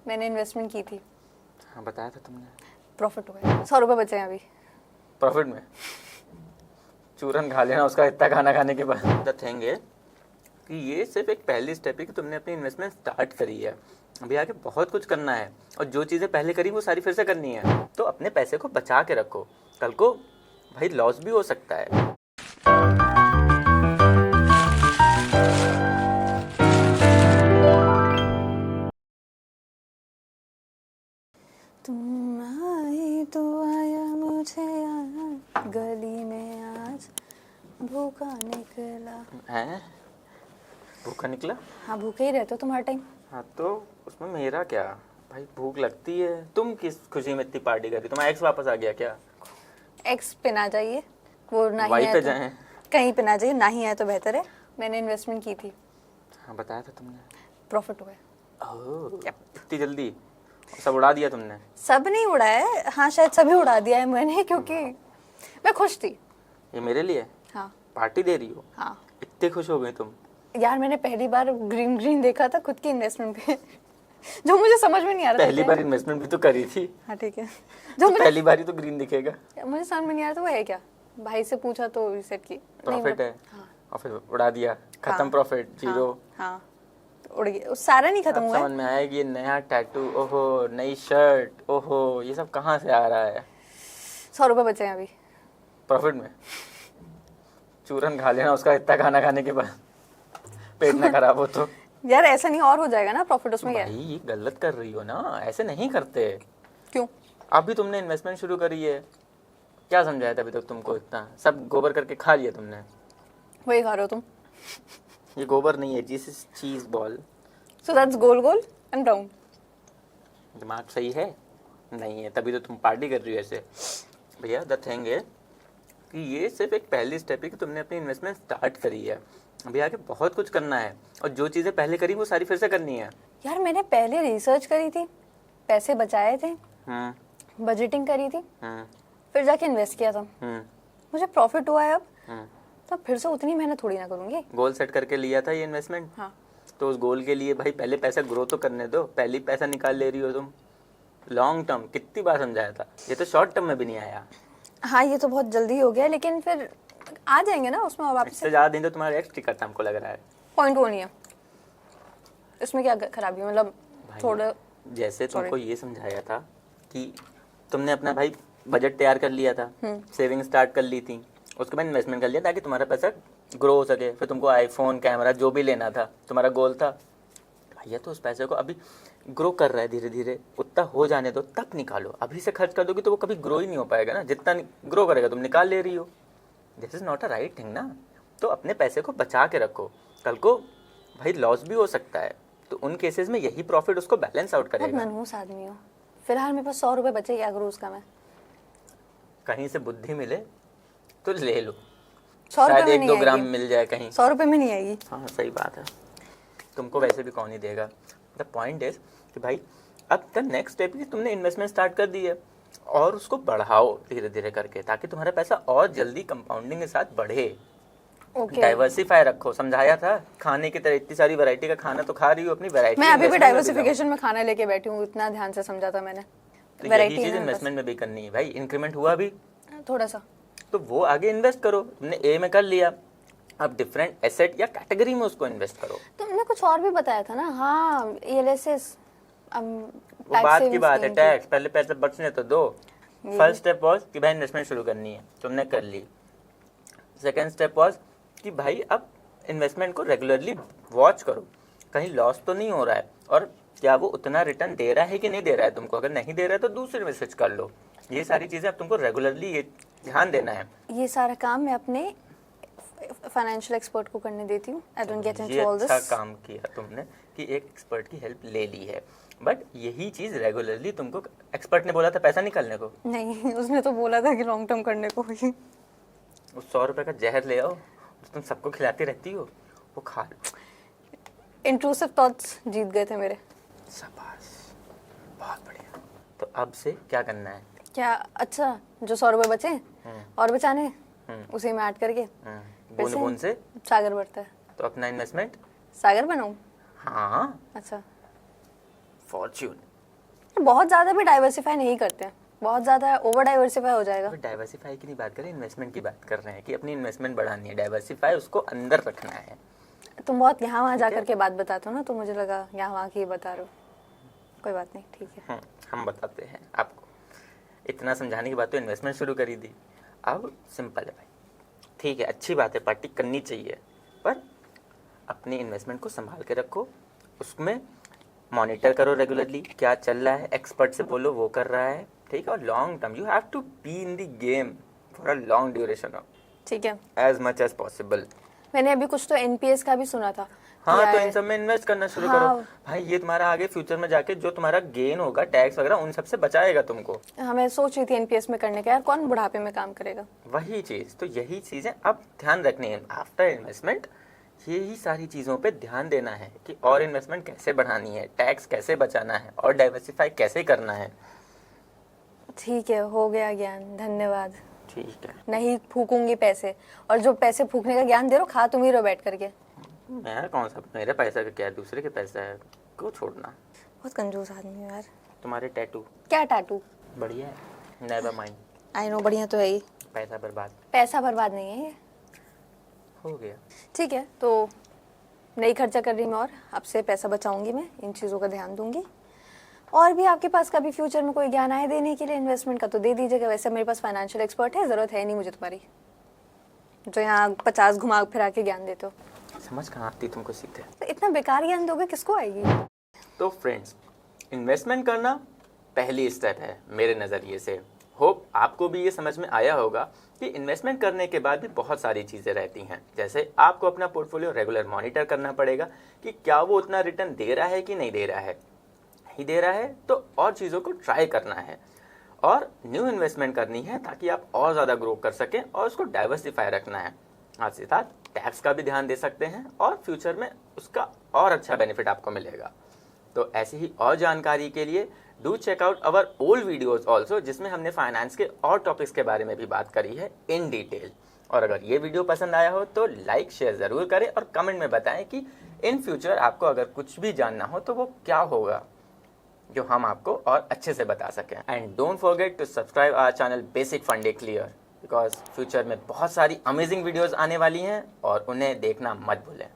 मैंने इन्वेस्टमेंट की थी। हाँ बताया था तुमने। प्रॉफिट हुआ है, 100 रुपये बचे हैं अभी। प्रॉफिट में चूरन खा लेना उसका इतना खाना खाने के बाद। द थिंग है कि ये सिर्फ एक पहली स्टेप है कि तुमने अपनी इन्वेस्टमेंट स्टार्ट करी है। अभी आगे बहुत कुछ करना है और जो चीज़ें पहले करी वो सारी फिर से करनी है। तो अपने पैसे को बचा के रखो, कल को भाई लॉस भी हो सकता है। तुम आए तो आया मुझे आया, गली में आज भूखा निकला। हैं? भूखा निकला? हाँ, भूखे ही रहते हो तुम हर टाइम। हाँ तो उसमें मेरा क्या भाई, भूख लगती है। तुम किस खुशी में इतनी पार्टी कर रही? तुम्हारा एक्स वापस आ गया क्या? एक्स पे ना जाइए, वो नहीं वाई आया पे तो जाएं। कहीं पे ना जाइए, ना ही आया तो बेहतर है। मैंने इन्वेस्टमेंट की थी। हाँ बताया था तुमने। प्रॉफिट हुआ है। ओह, इतनी जल्दी सब उड़ा दिया तुमने? सब नहीं उड़ाया है, हाँ शायद सभी उड़ा दिया है मैंने, क्योंकि मैं खुश थी। ये मेरे लिए हाँ पार्टी दे रही हो? हाँ इतने खुश हो गई तुम? यार, मैंने पहली बार ग्रीन ग्रीन देखा था खुद की इन्वेस्टमेंट पे जो मुझे समझ में नहीं आ रहा था। पहली बार इन्वेस्टमेंट भी तो करी थी। हाँ ठीक है, तो जो पहली बार ही तो ग्रीन दिखेगा। मुझे समझ में नहीं आ रहा था वो है क्या। भाई से पूछा तो रिसेट की प्रॉफिट है। हाँ और फिर उड़ा दिया, खत्म। हाँ, प्रॉफिट जीरो। हाँ तो उड़ गया, सारा नहीं खत्म अब हुआ है। समझ में आएगी ये नया टैटू, ओहो नई शर्ट, ओहो ये सब कहाँ से आ रहा है? 100 रुपये बचे हैं अभी। प्रॉफिट में चूरन खा लेना उसका इतना खाना खाने के बाद, पेट ना खराब हो तो। यार ऐसा नहीं और हो जाएगा ना प्रॉफिट उसमें। क्या भाई ये गलत कर रही हो ना, ऐसे नहीं करते। क्यों? अभी तुमने इन्वेस्टमेंट शुरू करी है, क्या समझाया था अभी तक तुमको? इतना सब गोबर करके खा लिया तुमने। वही खा रहे हो तुम। ये गोबर नहीं है, this is cheese ball. So that's goal goal and brown. दिमाग सही है? नहीं है, तभी तो तुम पार्टी कर रही हो ऐसे। भैया द थिंग है कि ये सिर्फ एक पहली स्टेप है कि तुमने अपनी इन्वेस्टमेंट स्टार्ट करी है। अभी आगे बहुत कुछ करना है और जो चीज़ें पहले करी वो सारी फिर से करनी है। यार मैंने पहले रिसर्च करी थी, पैसे बचाए थे, बजटिंग करी थी, फिर जाके इन्वेस्ट किया था। मुझे प्रॉफिट हुआ है अब, तो फिर से उतनी मेहनत थोड़ी ना करूंगी। गोल सेट करके लिया था ये इन्वेस्टमेंट। हाँ तो उस गोल के लिए भाई पहले पैसा ग्रो तो करने दो। पहले ही पैसा निकाल ले रही हो तुम। लॉन्ग टर्म कितनी बार समझाया था, ये तो शॉर्ट टर्म में भी नहीं आया। हाँ, ये तो बहुत जल्दी हो गया, लेकिन फिर आ जाएंगे ना उसमें वापस इससे से। ज़्यादा दिन तो तुम्हारा एक्स टिकट था हमको लग रहा है। पॉइंट वो नहीं है इसमें, क्या खराबी है मतलब? थोड़ा जैसे तुमको ये समझाया था कि तुमने अपना भाई बजट तैयार कर लिया था, सेविंग स्टार्ट कर ली थी, उसके बाद इन्वेस्टमेंट कर लिया ताकि तुम्हारा पैसा ग्रो हो सके। फिर तुमको आईफोन, कैमरा जो भी लेना था तुम्हारा गोल था, भैया तो उस पैसे को अभी ग्रो कर रहा है धीरे धीरे, उतना हो जाने दो तब निकालो। अभी से खर्च कर दोगे तो वो कभी ग्रो ही नहीं हो पाएगा ना। जितना ग्रो करेगा तुम निकाल ले रही हो। This is not a right thing ना। तो अपने पैसे को बचा के रखो, कल को भाई लॉस भी हो सकता है, तो उन केसेस में यही प्रॉफिट उसको बैलेंस आउट बहुत करेगा। मनहूस आदमी हो। फिलहाल मेरे पास 100 रुपये बचे, क्या करूँ उसका मैं? कहीं से बुद्धि मिले तो ले लो, 100 रुपये शायद में 1-2 नहीं ग्राम आएगी। मिल जाए कहीं। 100 रुपये में नहीं आएगी। हाँ सही बात है, तुमको वैसे भी कौन ही देगा। द पॉइंट इज कि भाई अब द नेक्स्ट स्टेप की तुमने इन्वेस्टमेंट स्टार्ट कर दी है और उसको बढ़ाओ धीरे धीरे करके, ताकि तुम्हारा पैसा और जल्दी कंपाउंडिंग के साथ बढ़े। ओके, डाइवर्सिफाई रखो, समझाया था। खाने की तरह इतनी सारी वैरायटी का खाना तो खा रही हो, अपनी वैरायटी मैं अभी भी डाइवर्सिफिकेशन में खाना लेके बैठी हूँ, इतना ध्यान से समझा था मैंने। तो यही वैरायटी चीज है ना इन्वेस्टमेंट में भी करनी है भाई। इंक्रीमेंट हुआ भी थोड़ा सा, तो वो आगे इन्वेस्ट करो। तुमने ए में कर लिया, अब डिफरेंट एसेट या कैटेगरी में उसको इन्वेस्ट करो। तुमने कुछ और भी बताया था ना। हाँ, ELSS, वो बात की बात है, टैक्स पहले पैसे बचने तो दो। फर्स्ट स्टेप वॉज कि भाई इन्वेस्टमेंट शुरू करनी है, तुमने कर ली। सेकेंड स्टेप वॉज कि भाई अब इन्वेस्टमेंट को रेगुलरली वॉच करो, कहीं लॉस तो नहीं हो रहा है और क्या वो उतना रिटर्न दे रहा है कि नहीं दे रहा है तुमको। अगर नहीं दे रहा है तो दूसरे में स्विच कर लो। ये सारी चीज़ें अब तुमको रेगुलरली ये ध्यान देना है। ये सारा काम मैं अपने फाइनेंशियल एक्सपर्ट को करने देती हूँ। I don't get into all this. अच्छा काम किया तुमने कि एक एक्सपर्ट की हेल्प ले ली है, बट यही चीज़ रेगुलरली तुमको, एक्सपर्ट ने बोला था पैसा निकालने को, नहीं, उसने तो बोला था कि लॉन्ग टर्म करने को ही। उस 100 रुपये का जहर ले आओ जो तुम सबको खिलाती रहती हो, वो खा लो। इंट्रूसिव थॉट्स जीत गए थे मेरे। शाबाश, बहुत बढ़िया। तो अब से क्या करना है? क्या? अच्छा, जो 100 रुपये बचे और बचाने हैं, उसी में ऐड करके बूंद बूंद से सागर बढ़ता है। तो अपना इन्वेस्टमेंट सागर बनाऊं? हाँ अच्छा, फॉर्च्यून बहुत ज़्यादा भी डाइवर्सिफाई नहीं करते हैं, बहुत ज़्यादा ओवर डाइवर्सिफाई हो जाएगा। डाइवर्सिफाई की नहीं बात कर रहे, इन्वेस्टमेंट की बात कर रहे हैं कि अपनी इन्वेस्टमेंट बढ़ानी है, डाइवर्सिफाई उसको अंदर रखना है। तुम बहुत यहाँ वहाँ जा करके बात बताते हो ना, तो मुझे लगा यहाँ वहाँ की बता रहे हो। कोई बात नहीं, ठीक है। हम बताते हैं आपको। इतना समझाने के बाद तो इन्वेस्टमेंट शुरू करी दी। अब सिंपल है भाई, ठीक है, अच्छी बात है, पार्टी करनी चाहिए, पर अपनी इन्वेस्टमेंट को संभाल के रखो, उसमें मॉनिटर करो रेगुलरली क्या चल रहा है, एक्सपर्ट से बोलो वो कर रहा है, ठीक है। और long term, you have to be in the game for a long duration of, ठीक है, एज मच एज पॉसिबल। मैंने अभी कुछ तो एनपीएस का भी सुना था। हाँ, तो इन सब में इन्वेस्ट करना शुरू करो भाई, ये तुम्हारा आगे फ्यूचर में जाके जो तुम्हारा गेन होगा टैक्स वगैरह उन सब से बचाएगा तुमको। हाँ, मैं सोच रही थी एनपीएस में करने का, यार कौन बुढ़ापे में काम करेगा। वही चीज, तो यही चीजें अब ध्यान रखनी है आफ्टर इन्वेस्टमेंट। यही सारी चीजों पे ध्यान देना है कि और इन्वेस्टमेंट कैसे बढ़ानी है, टैक्स कैसे बचाना है और डाइवर्सिफाई कैसे करना है। ठीक है, हो गया ज्ञान, धन्यवाद। ठीक है, नहीं फूकूंगी पैसे, और जो पैसे फूकने का ज्ञान दे रहे हो खा तुम ही रहो बैठ करके। मैं कौन सा, मेरे पैसा का क्या है, दूसरे के पैसा है, को छोड़ना। बहुत कंजूस आदमी हो यार। तुम्हारे टैटू क्या टैटू? बढ़िया है, नेवर माइंड। आई नो, बढ़िया तो है ही। पैसा बर्बाद। पैसा बर्बाद नहीं है ये। हो गया, ठीक है, तो नहीं खर्चा कर रही मैं, और आपसे पैसा बचाऊंगी मैं, इन चीज़ों का ध्यान दूंगी। और भी आपके पास कभी फ्यूचर में कोई ज्ञान आए देने के लिए इन्वेस्टमेंट का तो दे दीजिएगा। वैसे मेरे पास फाइनेंशियल एक्सपर्ट है, ज़रूरत है नहीं मुझे तुम्हारी, जो यहाँ 50 घुमा फिरा के ज्ञान देते हो। समझ कहाँ आती तुमको सीधे। तो इतना बेकार ज्ञान दोगे किसको आएगी। तो फ्रेंड्स, इन्वेस्टमेंट करना पहली स्टेप है मेरे नज़रिए से। होप आपको भी ये समझ में आया होगा कि इन्वेस्टमेंट करने के बाद भी बहुत सारी चीज़ें रहती हैं। जैसे आपको अपना पोर्टफोलियो रेगुलर मॉनिटर करना पड़ेगा कि क्या वो उतना रिटर्न दे रहा है कि नहीं दे रहा है। नहीं दे रहा है तो और चीज़ों को ट्राई करना है और न्यू इन्वेस्टमेंट करनी है ताकि आप और ज़्यादा ग्रो कर सकें, और उसको डाइवर्सिफाई रखना है। साथ ही साथ टैक्स का भी ध्यान दे सकते हैं और फ्यूचर में उसका और अच्छा बेनिफिट आपको मिलेगा। तो ऐसी ही और जानकारी के लिए do check out our old videos also, जिसमें हमने फाइनेंस के और टॉपिक्स के बारे में भी बात करी है इन डिटेल। और अगर ये वीडियो पसंद आया हो तो लाइक शेयर ज़रूर करें और कमेंट में बताएं कि इन फ्यूचर आपको अगर कुछ भी जानना हो तो वो क्या होगा, जो हम आपको और अच्छे से बता सकें। And don't forget to subscribe our channel basic फंडे क्लियर, बिकॉज फ्यूचर में बहुत सारी अमेजिंग वीडियोस आने वाली हैं और उन्हें देखना मत भूलें।